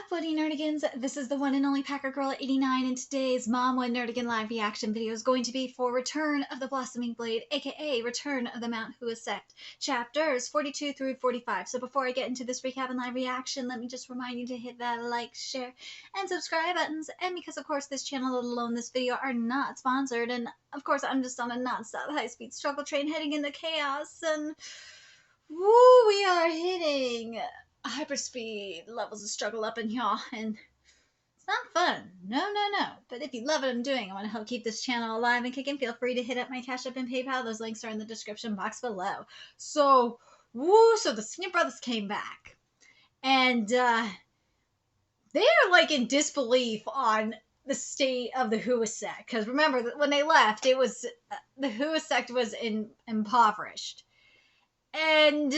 Buddy Nerdigans, this is the one and only Packer Girl 89, and today's Manwha Nerdigan live reaction video is going to be for Return of the Blossoming Blade, aka Return of the Manwha Sect, chapters 42 through 45. So before I get into this recap and live reaction, let me just remind you to hit that like, share, and subscribe buttons. And because of course this channel, let alone this video, are not sponsored, and of course I'm just on a non-stop high-speed struggle train heading into chaos, and woo, we are hitting hyperspeed levels of struggle up in here, and it's not fun. No. But if you love what I'm doing, I want to help keep this channel alive and kicking, feel free to hit up my Cash App and PayPal. Those links are in the description box below. So, so the Senior Brothers came back, and they are like in disbelief on the state of the Hua Sect, because remember that when they left, it was the Hua Sect was impoverished, and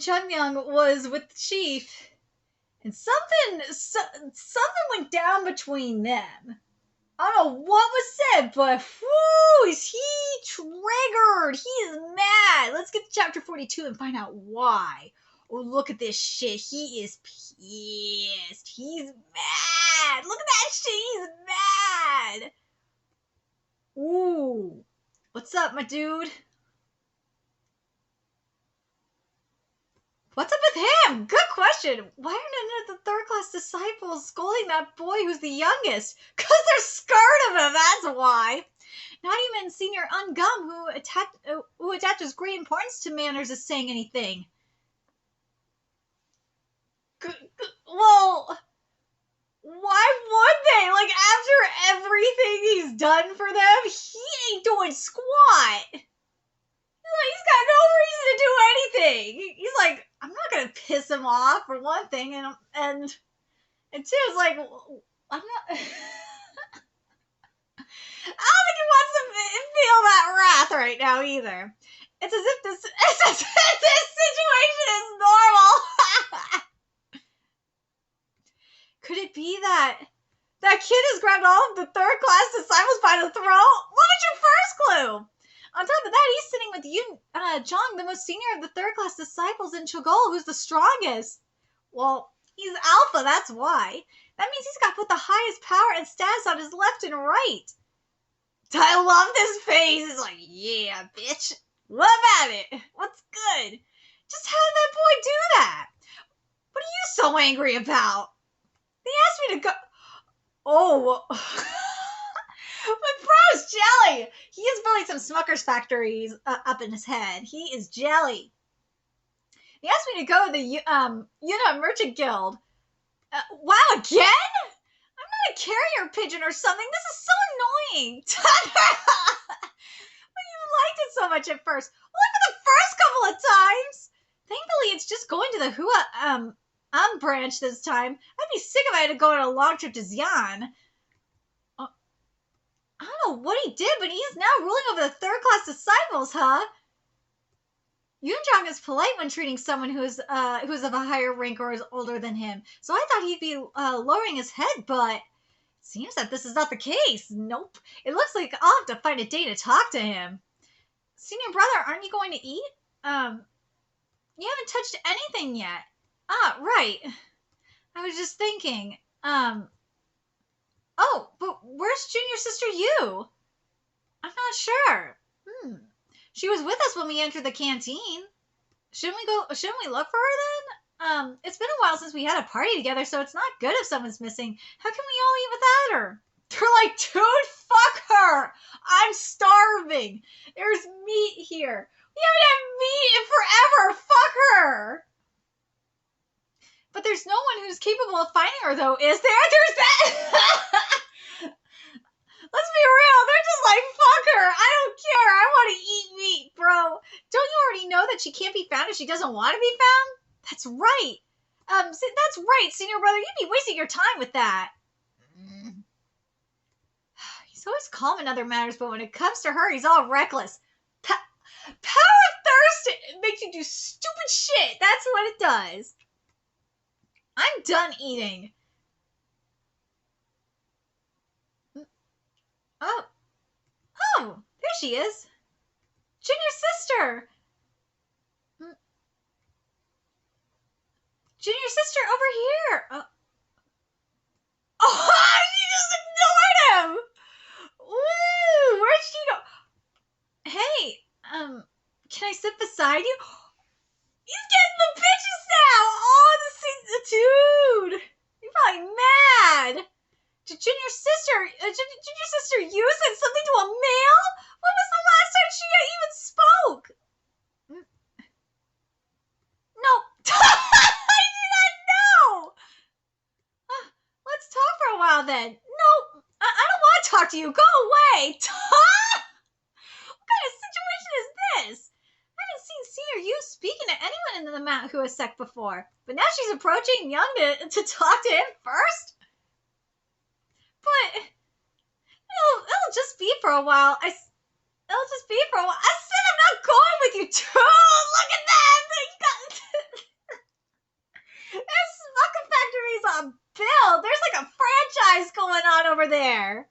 Chunyoung was with the chief, and something went down between them. I don't know what was said, but whoo, is he triggered? He is mad. Let's get to chapter 42 and find out why. Oh, look at this shit. He is pissed. He's mad. Look at that shit. He's mad. Ooh. What's up, my dude? What's up with him? Good question. Why are none of the third-class disciples scolding that boy who's the youngest? Because they're scared of him, that's why. Not even Senior Ungum, who attaches great importance to manners, is saying anything. Well, why would they? Like, after everything he's done for them, he ain't doing squat. He's got no reason to do anything. He's like, I'm not gonna piss him off for one thing, and two, it's like, I'm not. I don't think he wants to feel that wrath right now either. It's as if this situation is normal. Could it be that kid has grabbed all of the third-class disciples by the throat? What was your first clue? On top of that, he's sitting with Jong, the most senior of the third-class disciples, and Chogol, who's the strongest. Well, he's alpha, that's why. That means he's got both the highest power and status on his left and right. I love this face. He's like, yeah, bitch. What about it? What's good? Just how did that boy do that? What are you so angry about? They asked me to go... Oh... My bro's jelly! He is building some Smucker's factories up in his head. He is jelly. He asked me to go to the Merchant Guild. Wow, again? I'm not a carrier pigeon or something. This is so annoying. Well, you liked it so much at first. Only for the first couple of times. Thankfully, it's just going to the Hua branch this time. I'd be sick if I had to go on a long trip to Xi'an. I don't know what he did, but he is now ruling over the third-class disciples, huh? Yunjong is polite when treating someone who is of a higher rank or is older than him, so I thought he'd be lowering his head, but it seems that this is not the case. Nope. It looks like I'll have to find a day to talk to him. Senior brother, aren't you going to eat? You haven't touched anything yet. Ah, right. I was just thinking, Oh, but where's junior sister Yu? I'm not sure. She was with us when we entered the canteen. Shouldn't we look for her then? It's been a while since we had a party together, so it's not good if someone's missing. How can we all eat without her? They're like, dude, fuck her. I'm starving. There's meat here. We haven't had meat in forever. Fuck her. But there's no one who's capable of finding her, though, is there? There's that! Let's be real. They're just like, fuck her. I don't care. I want to eat meat, bro. Don't you already know that she can't be found if she doesn't want to be found? That's right. That's right, senior brother. You'd be wasting your time with that. He's always calm in other matters, but when it comes to her, he's all reckless. Power thirst makes you do stupid shit. That's what it does. I'm done eating. Oh, there she is. Junior sister. Junior over here. Oh, she just ignored him. Woo! Where'd she go? Hey, can I sit beside you? He's getting the bitches now. Oh, dude. You're probably mad. Did Junior sister you said something to a male? When was the last time she even spoke? No. I do not know. Let's talk for a while then. No, I don't want to talk to you. Go away. What kind of situation is this? I haven't seen Senior Yu speaking to anyone in the Manwha Sect before, but now she's approaching Young to talk to him first? But it'll just be for a while. I said I'm not going with you too. Look at that. This Smucker Factory's on build. There's like a franchise going on over there.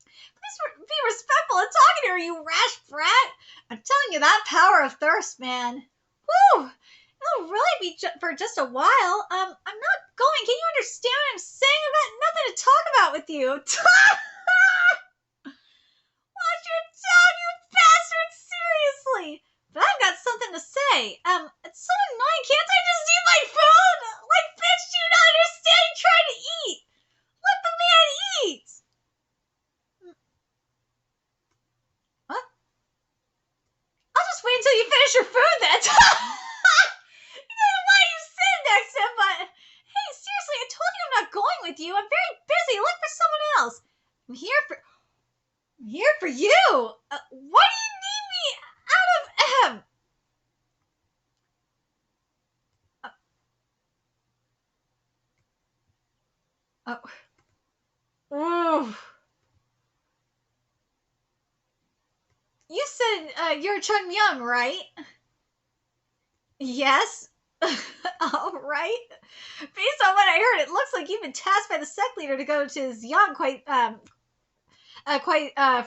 Please be respectful of talking to her, you rash brat. I'm telling you, that power of thirst, man. Woo! It'll really be for just a while. I'm not going. Can you understand what I'm saying? I've got nothing to talk about with you. Watch your tone, you bastard! Seriously. But I've got something to say. It's so annoying. Can't I just eat my food? Like, bitch, do you not understand? You're trying to eat. Let the man eat. What? I'll just wait until you finish your food then. Why are you sitting next to him? But hey, seriously, I told you I'm not going with you. I'm very busy. Look for someone else. I'm here for you. Why do you need me out of him? Ooh. You said you're Chung Young, right? Yes. All right. Based on what I heard, it looks like you've been tasked by the sect leader to go to Xi'an quite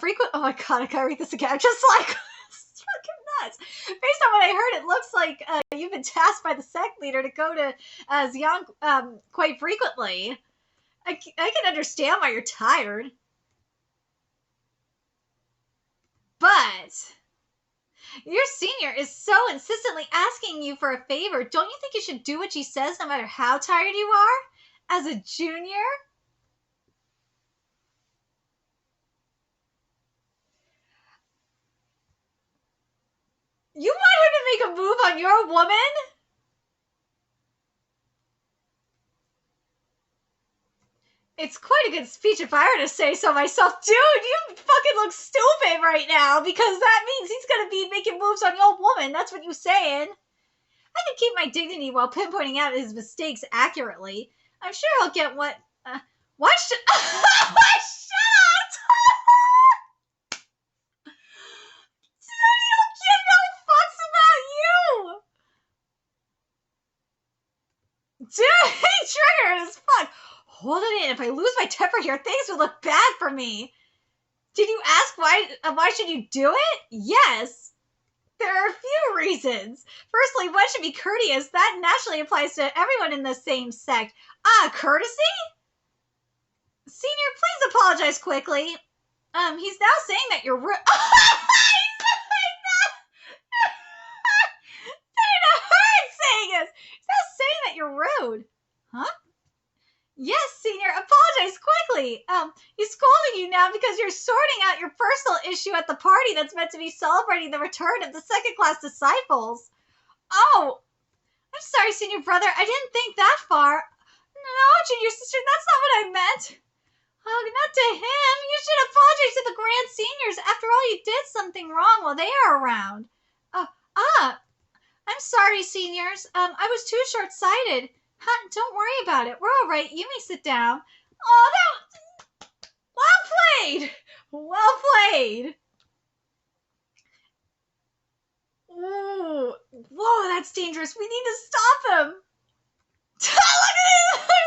frequent. Oh my god, I gotta read this again. I'm just like, it's fucking nuts. Based on what I heard, it looks like you've been tasked by the sect leader to go to Xi'an quite frequently. I can understand why you're tired. But your senior is so insistently asking you for a favor. Don't you think you should do what she says no matter how tired you are? As a junior? You want her to make a move on your woman? It's quite a good speech if I were to say so myself. Dude, you fucking look stupid right now because that means he's going to be making moves on your woman. That's what you're saying. I can keep my dignity while pinpointing out his mistakes accurately. I'm sure he'll get what... What should... Shut up! Dude, you don't give no fucks about you! Dude, he triggered as fuck. Hold it in. If I lose my temper here, things will look bad for me. Did you ask why should you do it? Yes. There are a few reasons. Firstly, one should be courteous. That naturally applies to everyone in the same sect. Courtesy? Senior, please apologize quickly. He's now saying that you're rude. Saying this. He's now saying that you're rude. Huh? Yes, Senior, apologize quickly. He's scolding you now because you're sorting out your personal issue at the party that's meant to be celebrating the return of the second-class disciples. Oh, I'm sorry, Senior brother. I didn't think that far. No, Junior sister, that's not what I meant. Oh, not to him. You should apologize to the Grand Seniors. After all, you did something wrong while they are around. I'm sorry, Seniors. I was too short-sighted. Don't worry about it. We're all right. You may sit down. Oh, that... Well played. Well played. Ooh. Whoa, that's dangerous. We need to stop him. Look at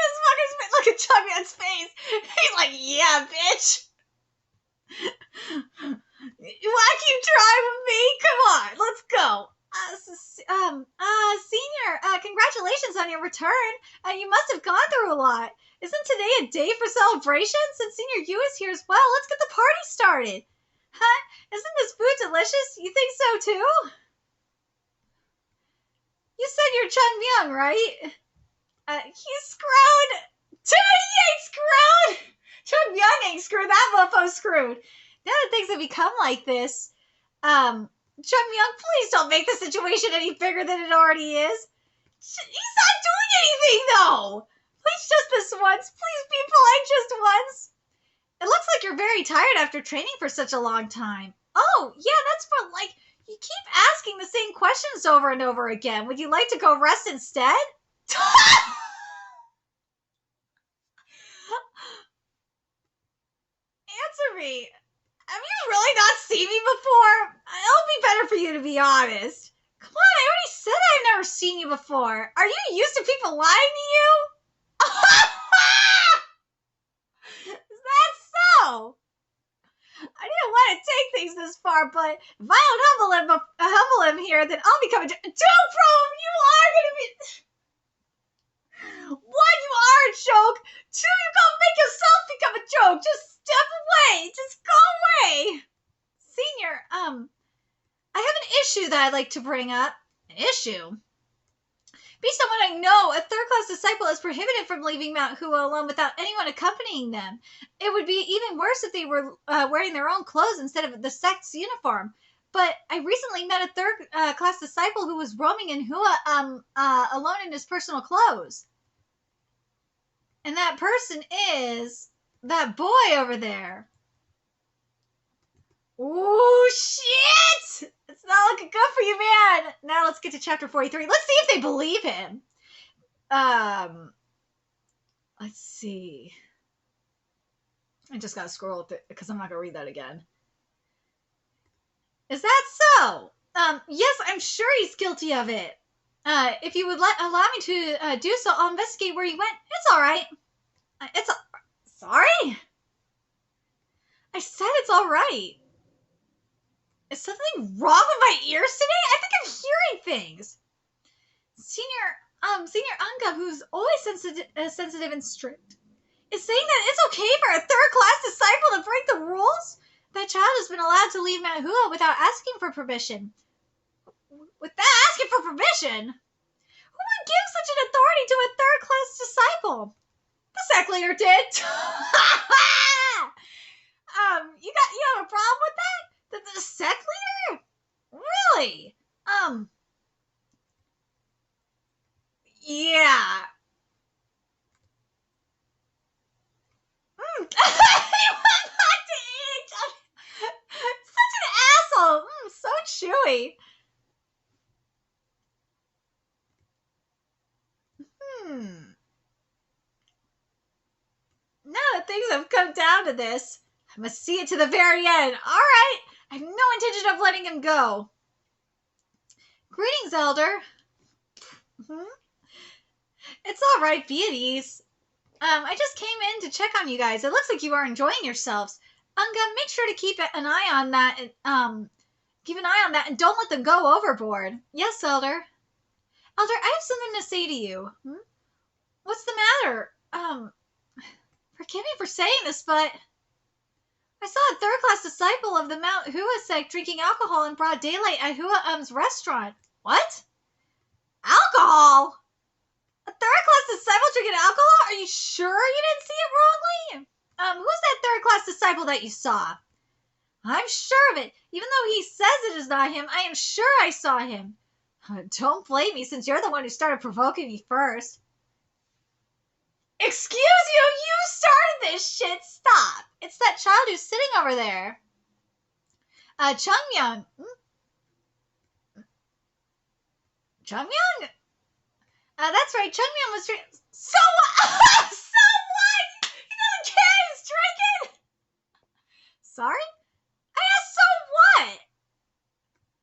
this fucker's face. Look at Chugman's face. He's like, yeah, bitch. You want to keep trying with me? Come on, let's go. Senior, congratulations on your return. You must have gone through a lot. Isn't today a day for celebration? Since Senior Yu is here as well, let's get the party started. Huh? Isn't this food delicious? You think so too? You said you're Chun Myung, right? He's screwed. He ain't screwed. Chun Myung ain't screwed. That mofo's screwed. Now that things have become like this, Chun Myung, please don't make the situation any bigger than it already is. He's not doing anything, though. Please, just this once. Please be polite just once. It looks like you're very tired after training for such a long time. Oh, yeah, that's for, you keep asking the same questions over and over again. Would you like to go rest instead? Answer me. Have you really not seen me before? It'll be better for you to be honest. Come on, I already said I've never seen you before. Are you used to people lying to you? Is that so? I didn't want to take things this far, but if I don't humble him here, then I'll become a joke. You are gonna be. One, you are a joke. Two, you're gonna make yourself become a joke. Just step away. Just go away. Senior, I have an issue that I'd like to bring up. An issue? Based on what I know, a third-class disciple is prohibited from leaving Mount Hua alone without anyone accompanying them. It would be even worse if they were wearing their own clothes instead of the sect's uniform. But I recently met a third-class disciple who was roaming in Hua alone in his personal clothes. And that person is that boy over there. Ooh, shit! It's not looking good for you, man. Now let's get to chapter 43. Let's see if they believe him. Let's see. I just gotta scroll up it because I'm not gonna read that again. Is that so? Yes, I'm sure he's guilty of it. If you would allow me to do so, I'll investigate where he went. It's all right. Sorry? I said it's all right. Is something wrong with my ears today? I think I'm hearing things. Senior Anga, who's always sensitive and strict, is saying that it's okay for a third-class disciple to break the rules? That child has been allowed to leave Mount Hua without asking for permission. Without asking for permission? Who would give such an authority to a third-class disciple? The sect leader did. You have a problem with that? The sect leader? Really? Yeah. He went back to eating. Such an asshole. So chewy. Now that things have come down to this, I must see it to the very end. All right. I have no intention of letting him go. Greetings, Elder. It's all right. Be at ease. I just came in to check on you guys. It looks like you are enjoying yourselves. Unga, make sure to keep an eye on that. Keep an eye on that and don't let them go overboard. Yes, Elder. Elder, I have something to say to you. What's the matter? Forgive me for saying this, but I saw a third-class disciple of the Mount Hua sect drinking alcohol in broad daylight at Hua restaurant. What? Alcohol? A third-class disciple drinking alcohol? Are you sure you didn't see it wrongly? Who's that third-class disciple that you saw? I'm sure of it. Even though he says it is not him, I am sure I saw him. Don't blame me, since you're the one who started provoking me first. Excuse you? You started this shit. Stop. It's that child who's sitting over there. Chunmyeong. Chunmyeong? That's right. Chunmyeong was drinking. So what? So what? He doesn't care. He's drinking. Sorry? I asked so what?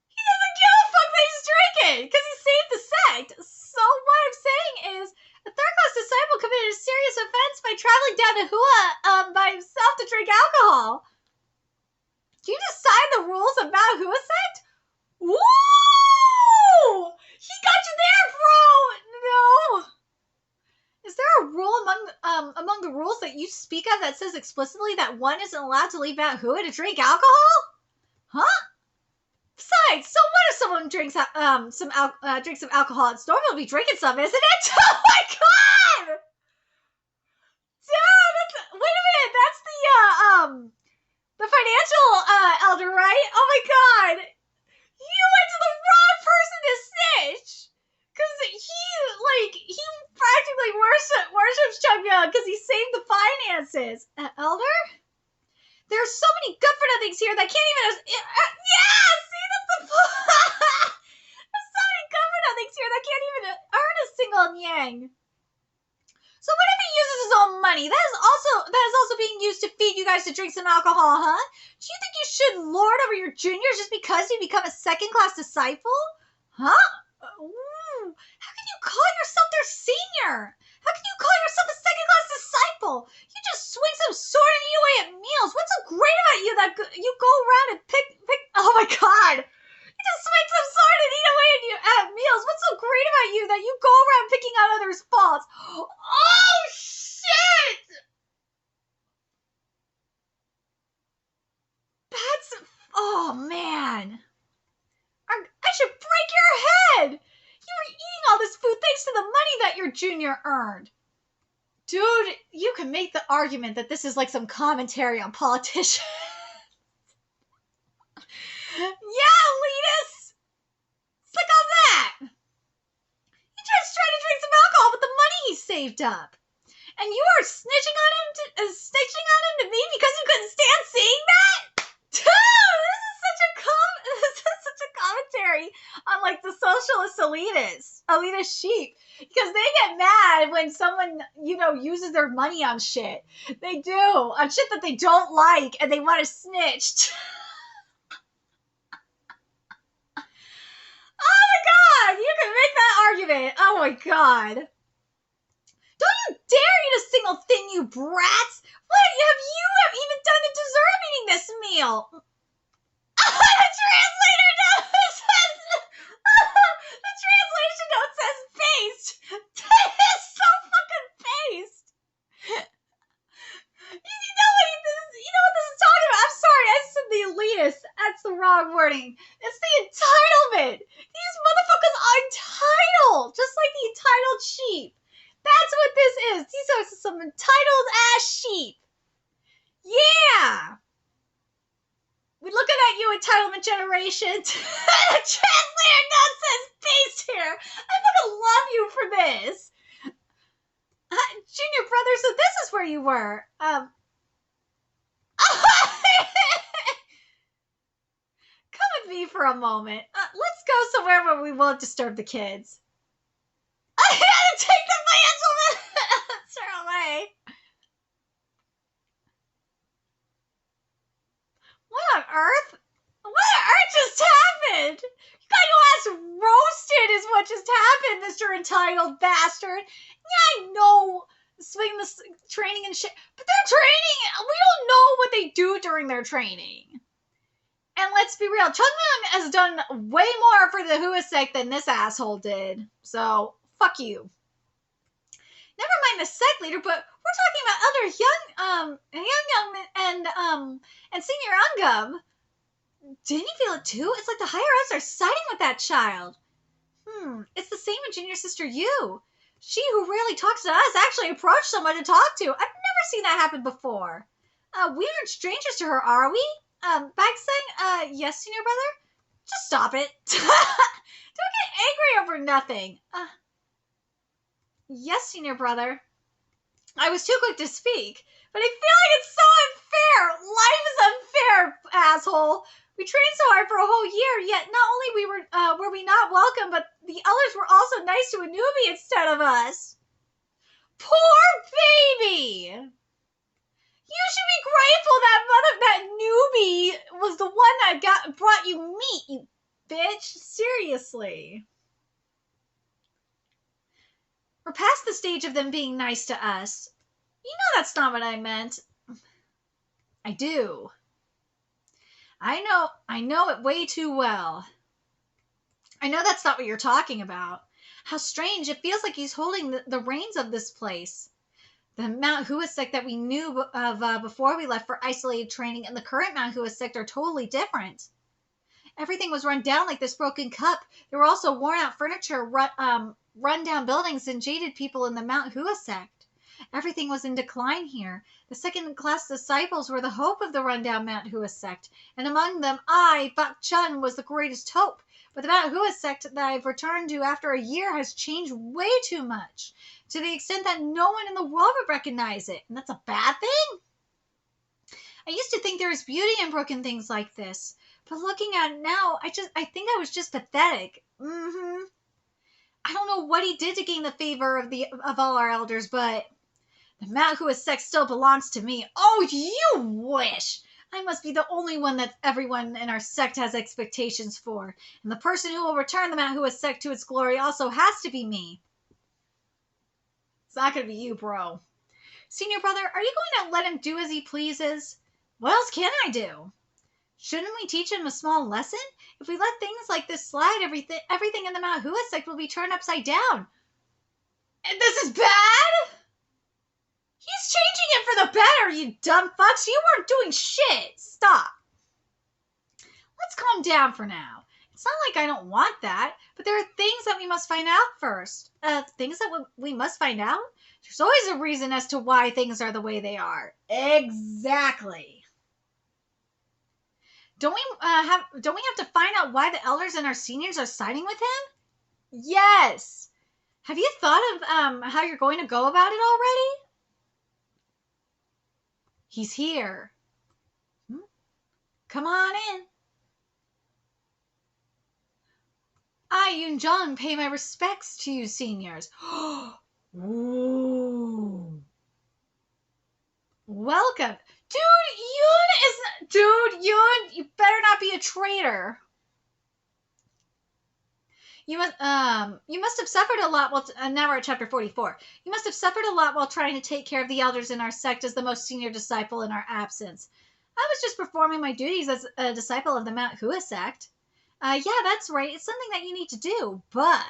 He doesn't give a fuck that he's drinking because he saved the sect. So what I'm saying is a third-class disciple committed a serious offense by traveling down to Hua by himself to drink alcohol. Do you decide the rules of Mount Hua sect? Woo! the rules that you speak of that says explicitly that one isn't allowed to leave Mount Hua to drink alcohol? Huh? Besides, so what if someone drinks some alcohol? It's normal to be drinking some, isn't it? Oh my god! Dude, wait a minute. That's the financial elder, right? Oh my god! You went to the wrong person to snitch, because he practically worships Chungyang because he saved the finances. Elder? There's so many good for nothings here that can't even. Yeah, see, that's the. There's so many good for nothings here that can't even earn a single yang. So what if he uses his own money? That is also being used to feed you guys to drink some alcohol, huh? Do you think you should lord over your juniors just because you become a second-class disciple? Huh? Ooh, how can you call yourself their senior? How can you call yourself a second-class disciple? You just swing some sword and eat away at meals. What's so great about you that you go around and pick? Oh my god! You just swing some sword and eat away at meals. What's so great about you that you go around picking out others' faults? Oh shit! Oh man! I should break your head! You were eating all this food thanks to the money that your junior earned. Dude, you can make the argument that this is like some commentary on politicians. Yeah, elitists! Click on that! He just tried to drink some alcohol with the money he saved up. And you are snitching on him to me because you couldn't stand seeing that? Dude, this is such a commentary on like the socialist elitist sheep. Because they get mad when someone, uses their money on shit. They do. On shit that they don't like and they want to snitch. Oh my god! You can make that argument. Oh my god. Don't you dare eat a single thing, you brats! What have you even done to deserve eating this meal? The translator note says... the translation note says paste! That is so fucking paste! You know what this is talking about? I'm sorry, I said the elitist. That's the wrong wording. It's the entitlement! These motherfuckers are entitled! Just like the entitled sheep. That's what this is. These are some entitled ass sheep. Yeah. We're looking at you, entitlement generation. The translator note says paste here. I fucking love you for this. Junior brother, so this is where you were. Come with me for a moment. Let's go somewhere where we won't disturb the kids. I had to take the financial minister away. What on earth? Just happened? You got your ass roasted is what just happened, Mr. Entitled Bastard. Yeah, I know swing the training and shit, but their training, we don't know what they do during their training. And let's be real, Chungyang has done way more for the Hua Sect than this asshole did. So, fuck you. Never mind the sect leader, but we're talking about other young and senior Ungum. Didn't you feel it too? It's like the higher ups are siding with that child. It's the same with junior sister Yu. She who rarely talks to us actually approached someone to talk to. I've never seen that happen before. We aren't strangers to her, are we? Bagsang, yes, senior brother? Just stop it. Don't get angry over nothing. Yes, senior brother. I was too quick to speak, but I feel like it's so unfair. Life is unfair, asshole. We trained so hard for a whole year, yet not only were we not welcome, but the others were also nice to a newbie instead of us. Poor baby! You should be grateful that newbie was the one that brought you meat, you bitch. Seriously. We're past the stage of them being nice to us. You know that's not what I meant. I do. I know it way too well. I know that's not what you're talking about. How strange. It feels like he's holding the reins of this place. The Mount Hua sect that we knew of before we left for isolated training and the current Mount Hua sect are totally different. Everything was run down like this broken cup. There were also worn out furniture, run down buildings, and jaded people in the Mount Hua sect. Everything was in decline here. The second class disciples were the hope of the rundown Mount Hua sect, and among them I, Bak Chun, was the greatest hope. But the Mount Hua sect that I've returned to after a year has changed way too much, to the extent that no one in the world would recognize it. And that's a bad thing? I used to think there was beauty in broken things like this. But looking at it now, I think I was just pathetic. I don't know what he did to gain the favor of all our elders, but the Mount Hua sect still belongs to me. Oh, you wish! I must be the only one that everyone in our sect has expectations for. And the person who will return the Mount Hua sect to its glory also has to be me. It's not going to be you, bro. Senior brother, are you going to let him do as he pleases? What else can I do? Shouldn't we teach him a small lesson? If we let things like this slide, everything in the Mount Hua sect will be turned upside down. And this is bad? He's changing it for the better, you dumb fucks. You weren't doing shit. Stop. Let's calm down for now. It's not like I don't want that, but there are things that we must find out first. Things that we must find out? There's always a reason as to why things are the way they are. Exactly. Don't we have to find out why the elders and our seniors are siding with him? Yes. Have you thought of how you're going to go about it already? He's here. Come on in. I, Yunjong, pay my respects to you, seniors. Ooh. Welcome. Dude, Yun, you better not be a traitor. You must have suffered a lot while, now we're at chapter 44. You must have suffered a lot while trying to take care of the elders in our sect as the most senior disciple in our absence. I was just performing my duties as a disciple of the Mount Hua sect. Yeah, that's right. It's something that you need to do, but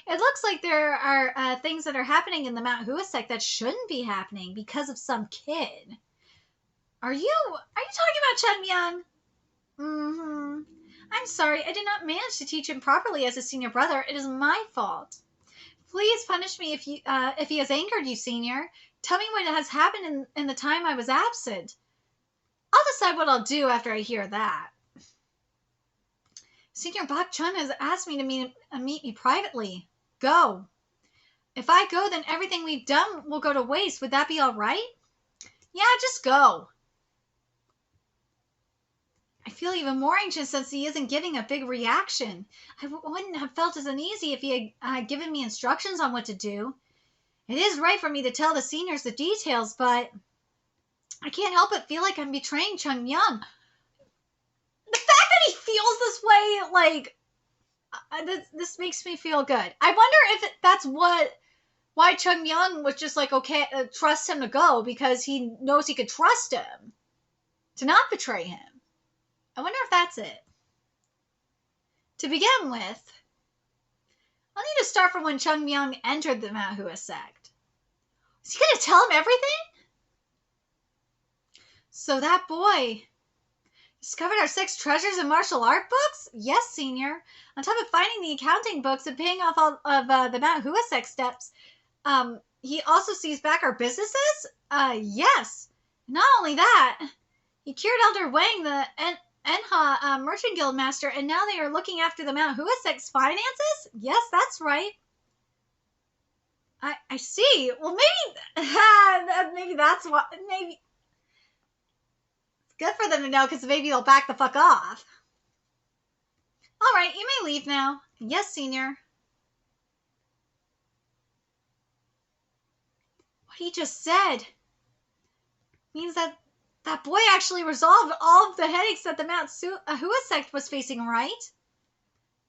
it looks like there are things that are happening in the Mount Hua sect that shouldn't be happening because of some kid. Are you talking about Chen Myung? I'm sorry, I did not manage to teach him properly as a senior brother. It is my fault. Please punish me if he has angered you, senior. Tell me what has happened in the time I was absent. I'll decide what I'll do after I hear that. Senior Bak Chun has asked me to meet me privately. Go. If I go, then everything we've done will go to waste. Would that be all right? Yeah, just go. I feel even more anxious since he isn't getting a big reaction. I wouldn't have felt as uneasy if he had given me instructions on what to do. It is right for me to tell the seniors the details, but I can't help but feel like I'm betraying Chung Myung. The fact that he feels this way, like, this makes me feel good. I wonder if that's why Chung Myung was just like, okay, trust him to go, because he knows he could trust him to not betray him. I wonder if that's it. To begin with, I'll need to start from when Chung Myung entered the Mount Hua sect. Is he going to tell him everything? So that boy discovered our sect's treasures and martial art books? Yes, senior. On top of finding the accounting books and paying off all of the Mount Hua sect steps, he also sees back our businesses? Yes. Not only that, he cured Elder Wang, the Enha Merchant Guild Master, and now they are looking after the Mount Hua sect's finances? Yes, that's right. I see. Well, maybe that's what. Maybe it's good for them to know, because maybe they'll back the fuck off. All right, you may leave now. Yes, senior. What he just said means that boy actually resolved all of the headaches that the Mount Hua sect was facing, right?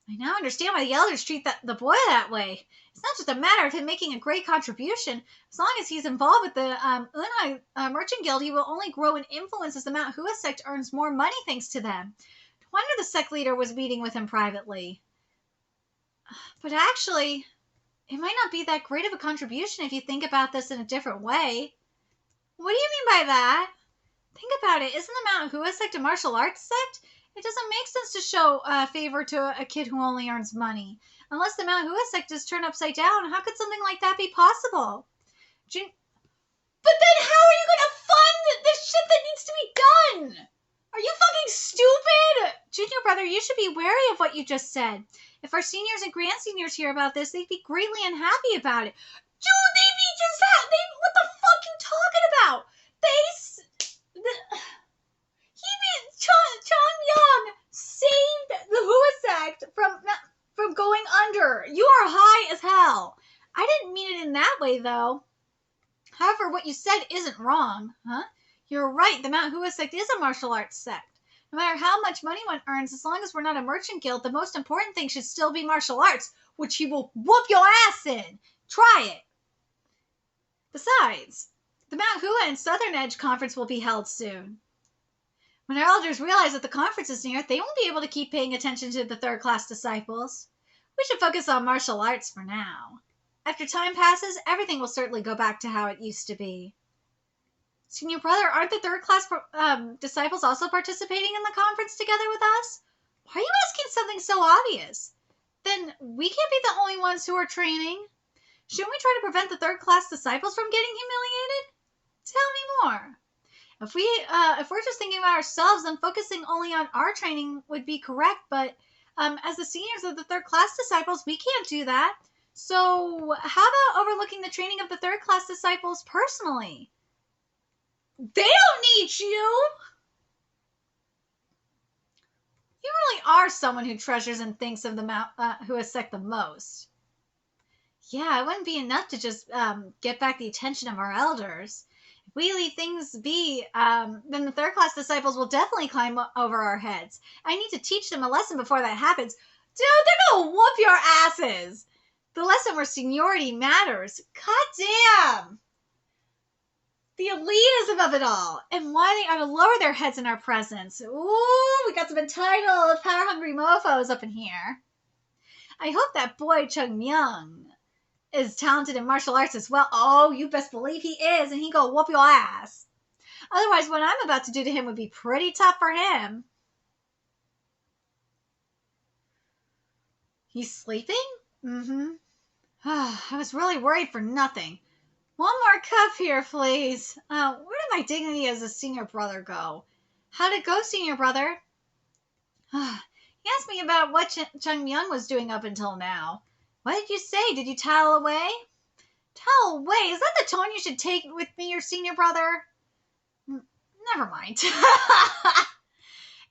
I now understand why the elders treat the boy that way. It's not just a matter of him making a great contribution. As long as he's involved with the Unai Merchant Guild, he will only grow in influence as the Mount Hua sect earns more money thanks to them. No wonder the sect leader was meeting with him privately. But actually, it might not be that great of a contribution if you think about this in a different way. What do you mean by that? Think about it. Isn't the Mount Hua sect a martial arts sect? It doesn't make sense to show favor to a kid who only earns money. Unless the Mount Hua sect is turned upside down, how could something like that be possible? But then how are you going to fund the shit that needs to be done? Are you fucking stupid? Junior brother, you should be wary of what you just said. If our seniors and grand seniors hear about this, they'd be greatly unhappy about it. Dude, they'd be just that. What the fuck you talking about? Chong Young saved the Hua sect from going under. You are high as hell. I didn't mean it in that way, though. However, what you said isn't wrong, huh? You're right, the Mount Hua sect is a martial arts sect. No matter how much money one earns, as long as we're not a merchant guild, the most important thing should still be martial arts, which he will whoop your ass in. Try it. Besides, the Mount Hua and Southern Edge Conference will be held soon. When our elders realize that the conference is near, they won't be able to keep paying attention to the third-class disciples. We should focus on martial arts for now. After time passes, everything will certainly go back to how it used to be. Senior brother, aren't the third-class disciples also participating in the conference together with us? Why are you asking something so obvious? Then we can't be the only ones who are training. Shouldn't we try to prevent the third-class disciples from getting humiliated? Tell me more. If we're just thinking about ourselves, then focusing only on our training would be correct. But as the seniors of the third-class disciples, we can't do that. So how about overlooking the training of the third-class disciples personally? They don't need you! You really are someone who treasures and thinks of the Mount Hua sect the most. Yeah, it wouldn't be enough to just get back the attention of our elders. If we leave things be, then the third-class disciples will definitely climb over our heads. I need to teach them a lesson before that happens. Dude, they're gonna whoop your asses! The lesson where seniority matters. God damn! The elitism of it all, and why they ought to lower their heads in our presence. Ooh, we got some entitled, power-hungry mofos up in here. I hope that boy Chung Myung is talented in martial arts as well. Oh, you best believe he is, and he gonna whoop your ass. Otherwise, what I'm about to do to him would be pretty tough for him. He's sleeping? Mm-hmm. I was really worried for nothing. One more cup here, please. Where did my dignity as a senior brother go? How'd it go, senior brother? He asked me about what Chung Myung was doing up until now. What did you say? Did you tattle away? Tattle away? Is that the tone you should take with me, your senior brother? Never mind.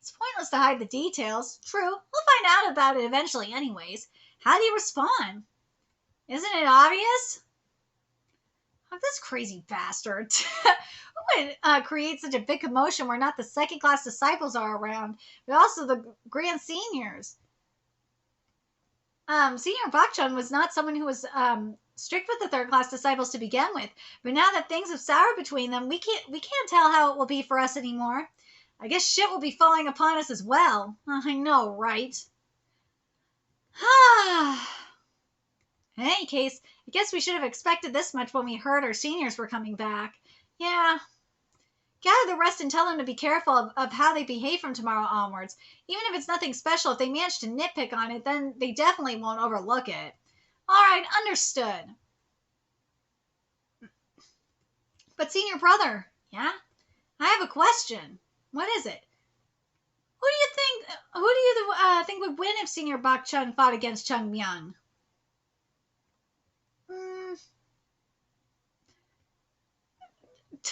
It's pointless to hide the details. True, we'll find out about it eventually anyways. How do you respond? Isn't it obvious? Oh, this crazy bastard. Who would create such a big commotion where not the second-class disciples are around, but also the grand seniors? Senior Bakchun was not someone who was strict with the third-class disciples to begin with, but now that things have soured between them, we can't tell how it will be for us anymore. I guess shit will be falling upon us as well. I know, right? In any case, I guess we should have expected this much when we heard our seniors were coming back. Yeah. Gather the rest and tell them to be careful of how they behave from tomorrow onwards. Even if it's nothing special, if they manage to nitpick on it, then they definitely won't overlook it. All right, understood. But senior brother, yeah? I have a question. What is it? Who do you think would win if Senior Bak Chun fought against Chung Myung?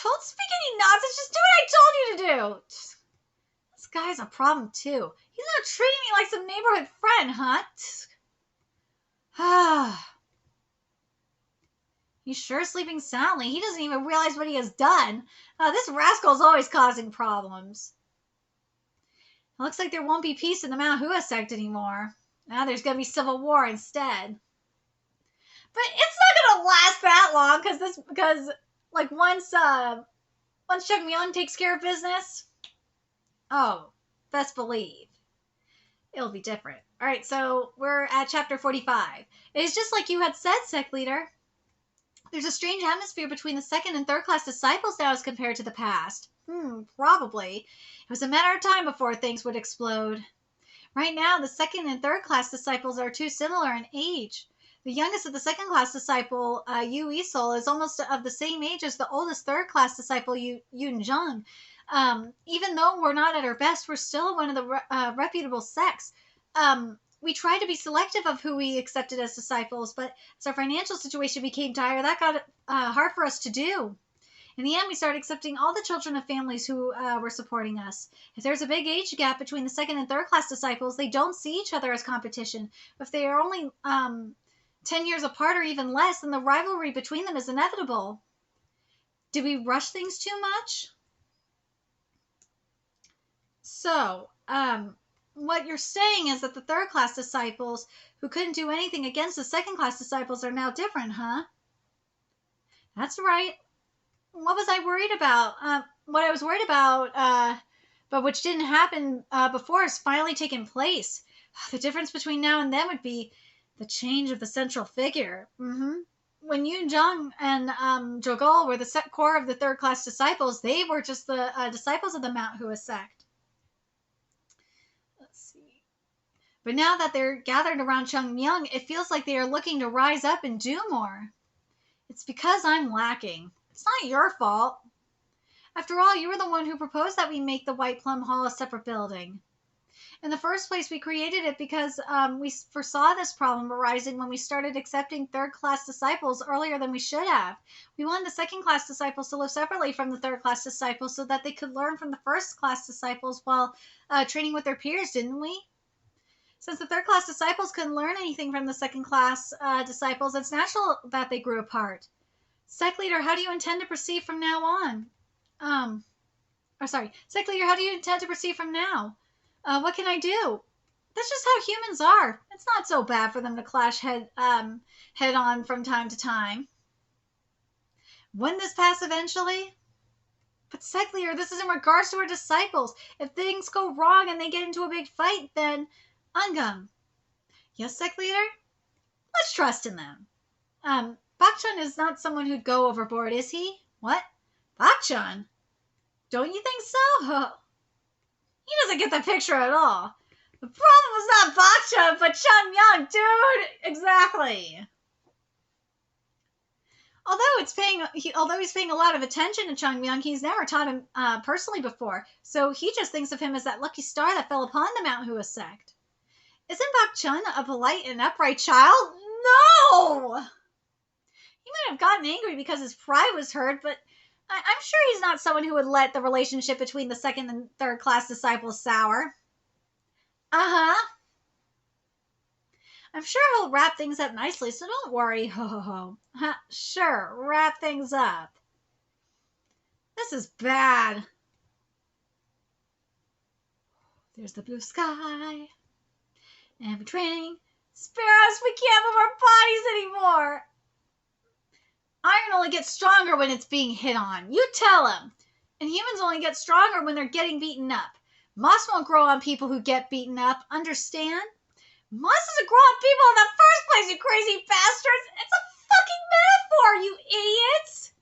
Don't speak any nonsense. Just do what I told you to do. This guy's a problem, too. He's not treating me like some neighborhood friend, huh? He's sure sleeping soundly. He doesn't even realize what he has done. This rascal's always causing problems. It looks like there won't be peace in the Mount Hua sect anymore. Now there's going to be civil war instead. But it's not going to last that long because like once Chung Myung takes care of business, oh, best believe. It'll be different. All right, so we're at chapter 45. It's just like you had said, Sect Leader. There's a strange atmosphere between the second and third class disciples now as compared to the past. Probably. It was a matter of time before things would explode. Right now, the second and third class disciples are too similar in age. The youngest of the second class disciple, Yu Isol, is almost of the same age as the oldest third class disciple, Yun Zheng. Even though we're not at our best, we're still one of the reputable sects. We tried to be selective of who we accepted as disciples, but as our financial situation became dire, that got hard for us to do. In the end, we started accepting all the children of families who were supporting us. If there's a big age gap between the second and third class disciples, they don't see each other as competition. If they are only 10 years apart or even less, then the rivalry between them is inevitable. Do we rush things too much? So, what you're saying is that the third class disciples who couldn't do anything against the second class disciples are now different, huh? That's right. What was I worried about? What I was worried about, but which didn't happen before, is finally taken place. The difference between now and then would be the change of the central figure. When Yun Zheng and Jogol were the core of the third class disciples, they were just the disciples of the Manwha sect. Let's see. But now that they're gathered around Chung Myung, it feels like they are looking to rise up and do more. It's because I'm lacking. It's not your fault. After all, you were the one who proposed that we make the White Plum Hall a separate building. In the first place, we created it because we foresaw this problem arising when we started accepting third-class disciples earlier than we should have. We wanted the second-class disciples to live separately from the third-class disciples so that they could learn from the first-class disciples while training with their peers, didn't we? Since the third-class disciples couldn't learn anything from the second-class disciples, it's natural that they grew apart. Sect Leader, how do you intend to proceed from now on? Sect Leader, how do you intend to proceed from now? What can I do? That's just how humans are. It's not so bad for them to clash head on from time to time. Wouldn't this pass eventually? But Sect Leader, this is in regards to our disciples. If things go wrong and they get into a big fight, then Ungum. Yes, Sect Leader? Let's trust in them. Bakchun is not someone who'd go overboard, is he? What? Bakchun? Don't you think so? He doesn't get the picture at all. The problem was not Bakchun, but Chun Myung, dude! Exactly. Although he's paying a lot of attention to Chung Myung, he's never taught him personally before, so he just thinks of him as that lucky star that fell upon the Manwha sect. Isn't Bakchun a polite and upright child? No! He might have gotten angry because his pride was hurt, but I'm sure he's not someone who would let the relationship between the second and third class disciples sour. Uh-huh. I'm sure he'll wrap things up nicely, so don't worry. Ho ho ho. Sure, wrap things up. This is bad. There's the blue sky. And we're training. Spare us, we can't move our bodies anymore. Iron only gets stronger when it's being hit on. You tell him. And humans only get stronger when they're getting beaten up. Moss won't grow on people who get beaten up. Understand? Moss doesn't grow on people in the first place, you crazy bastards! It's a fucking metaphor, you idiots!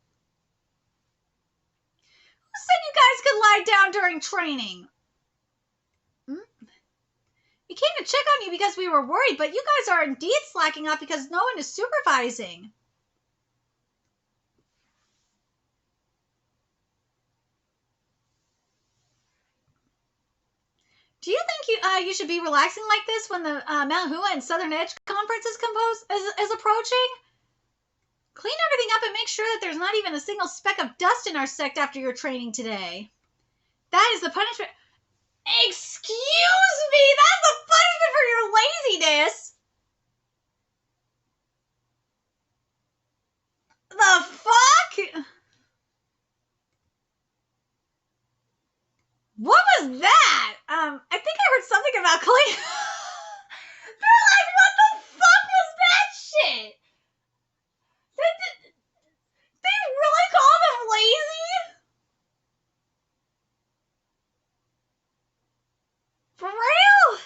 Who said you guys could lie down during training? We came to check on you because we were worried, but you guys are indeed slacking off because no one is supervising. Do you think you should be relaxing like this when the Manwha and Southern Edge Conference is approaching? Clean everything up and make sure that there's not even a single speck of dust in our sect after your training today. That is the punishment. Excuse me! That's the punishment for your laziness! The fuck? What was that? I think I heard something about clean. They're like, what the fuck was that shit? They really call them lazy? For real?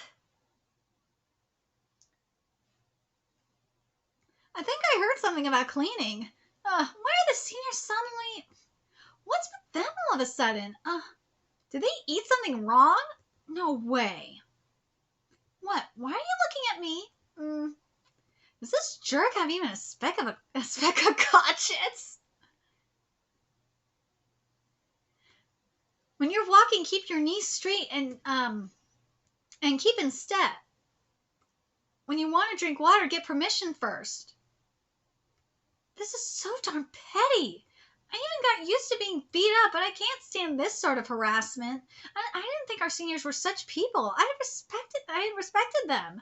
heard something about cleaning. Why are the seniors suddenly... What's with them all of a sudden? Did they eat something wrong? No way. What? Why are you looking at me? Does this jerk have even a speck of conscience? When you're walking, keep your knees straight and keep in step. When you want to drink water, get permission first. This is so darn petty. I even got used to being beat up, but I can't stand this sort of harassment. I didn't think our seniors were such people. I had respected them.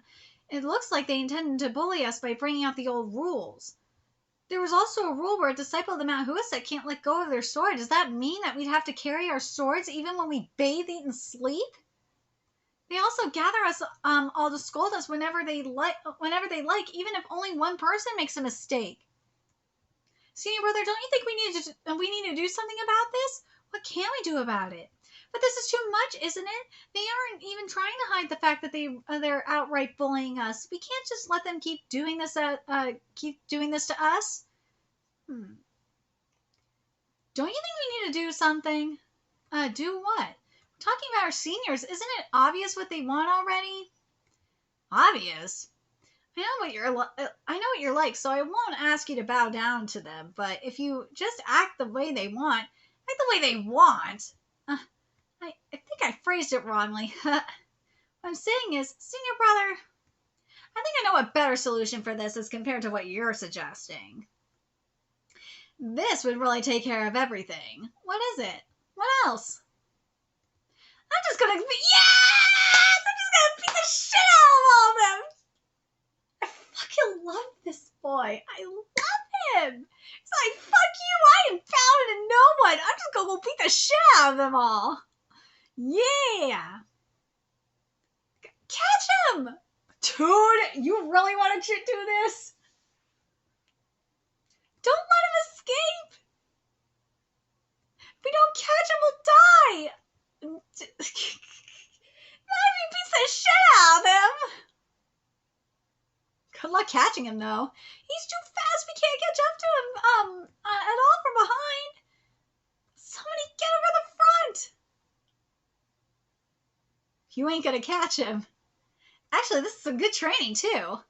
It looks like they intended to bully us by bringing out the old rules. There was also a rule where a disciple of the Manwha Sect can't let go of their sword. Does that mean that we'd have to carry our swords even when we bathe, eat, and sleep? They also gather us all to scold us whenever they like, even if only one person makes a mistake. Senior brother, don't you think we need to do something about this? What can we do about it? But this is too much, isn't it? They aren't even trying to hide the fact that they're outright bullying us. We can't just let them keep doing this to us. Don't you think we need to do something? Do what? We're talking about our seniors. Isn't it obvious what they want already? Obvious? I know what you're like, so I won't ask you to bow down to them. But if you just act the way they want, I think I phrased it wrongly. What I'm saying is, senior brother, I think I know a better solution for this as compared to what you're suggesting. This would really take care of everything. What is it? What else? I'm just gonna beat the shit out of all of them. I fucking love this boy. I love him. He's like, fuck you, I am found in no one. I'm just gonna go beat the shit out of them all. Yeah. Catch him. Dude, you really want to do this? Don't let him escape. If we don't catch him, we'll die. Let me beat the shit out of him. Good luck catching him, though. He's too fast. We can't catch up to him at all from behind. Somebody get over the front. You ain't gonna catch him. Actually, this is some good training, too.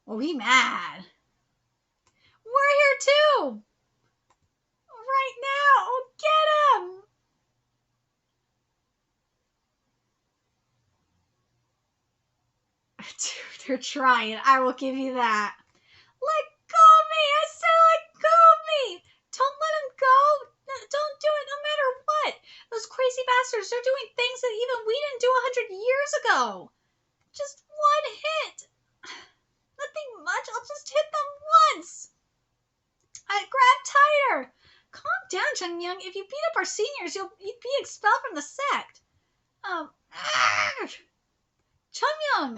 Well, we mad. We're here, too. Right now. Get him. Dude, they're trying. I will give you that. Let go of me. I said let go of me. Don't let him go. No, don't do it no matter what. Those crazy bastards are doing things that even we didn't do 100 years ago. Just one hit. Nothing much. I'll just hit them once. Grab tighter. Calm down, Chunmyoung. If you beat up our seniors, you'd be expelled from the sect. Chunmyoung,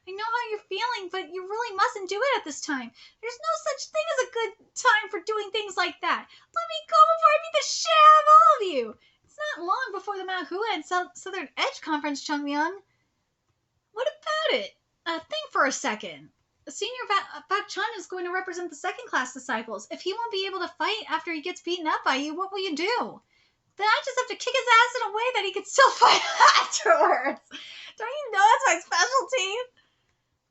I know how you're feeling, but you really mustn't do it at this time. There's no such thing as a good time for doing things like that. Let me go before I beat the shit out of all of you. It's not long before the Manwha and Southern Edge Conference, Chunmyoung. What about it? Think for a second. Senior Bak Chun is going to represent the second-class disciples. If he won't be able to fight after he gets beaten up by you, what will you do? Then I just have to kick his ass in a way that he can still fight afterwards. Don't you know that's my specialty?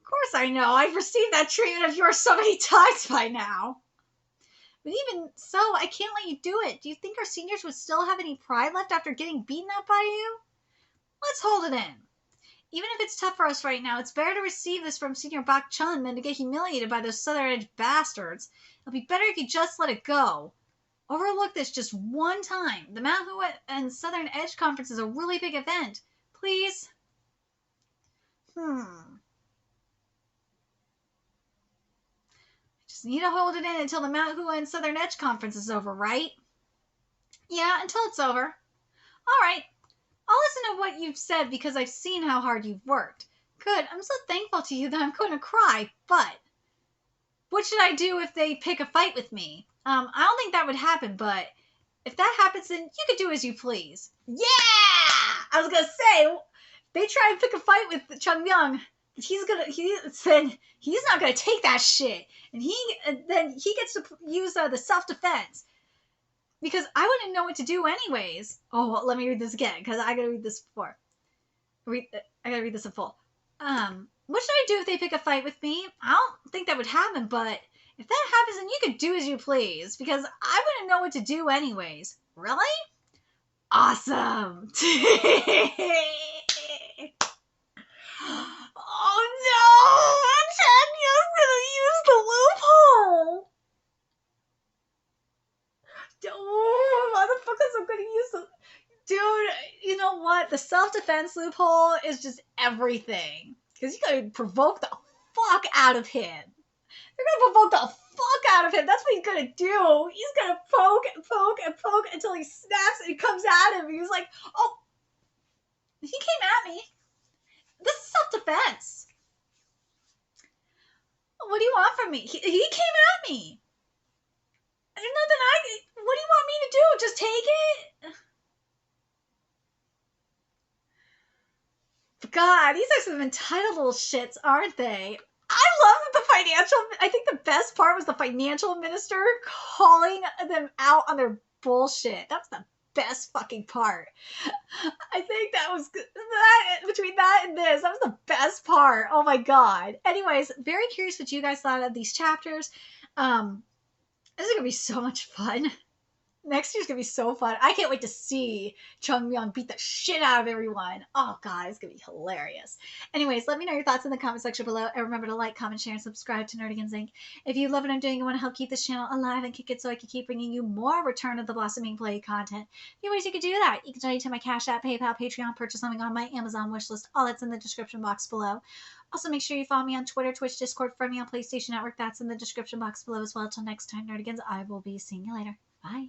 Of course I know. I've received that treatment of yours so many times by now. But even so, I can't let you do it. Do you think our seniors would still have any pride left after getting beaten up by you? Let's hold it in. Even if it's tough for us right now, it's better to receive this from Senior Bak Chun than to get humiliated by those Southern Edge bastards. It'll be better if you just let it go. Overlook this just one time. The Manwha and Southern Edge Conference is a really big event. Please? Just need to hold it in until the Manwha and Southern Edge Conference is over, right? Yeah, until it's over. All right. I'll listen to what you've said because I've seen how hard you've worked. Good. I'm so thankful to you that I'm going to cry, but what should I do if they pick a fight with me? I don't think that would happen, but if that happens, then you could do as you please. Yeah! I was going to say, if they try and pick a fight with Chunmyoung, he's not gonna take that shit, and then he gets to use the self-defense because I wouldn't know what to do anyways. Oh, well, let me read this again because I gotta read this before. I gotta read this in full. What should I do if they pick a fight with me? I don't think that would happen, but if that happens, then you could do as you please because I wouldn't know what to do anyways. Really? Awesome. Oh no! Tanya's gonna use the loophole! Oh, motherfuckers are gonna use the... Dude, you know what? The self-defense loophole is just everything. Because you gotta provoke the fuck out of him. You're gonna provoke the fuck out of him. That's what he's gonna do. He's gonna poke and poke and poke until he snaps and he comes at him. And he's like, oh, he came at me. This is self-defense. What do you want from me? He came at me. There's nothing what do you want me to do? Just take it? God, these are some entitled little shits, aren't they? I love that I think the best part was the financial minister calling them out on their bullshit. That's the best fucking part. I think that was between that and this, that was the best part. Oh my god. Anyways, very curious what you guys thought of these chapters. This is gonna be so much fun. Next year's gonna be so fun. I can't wait to see Chung Myung beat the shit out of everyone. Oh god, it's gonna be hilarious. Anyways, let me know your thoughts in the comment section below. And remember to like, comment, share, and subscribe to Nerdigans Inc. If you love what I'm doing and want to help keep this channel alive and kick it so I can keep bringing you more Return of the Blossoming Blade content, few ways you can do that. You can donate to my Cash App, PayPal, Patreon, purchase something on my Amazon wishlist. All that's in the description box below. Also, make sure you follow me on Twitter, Twitch, Discord, friend me on PlayStation Network. That's in the description box below as well. Until next time, Nerdigans, I will be seeing you later. Bye.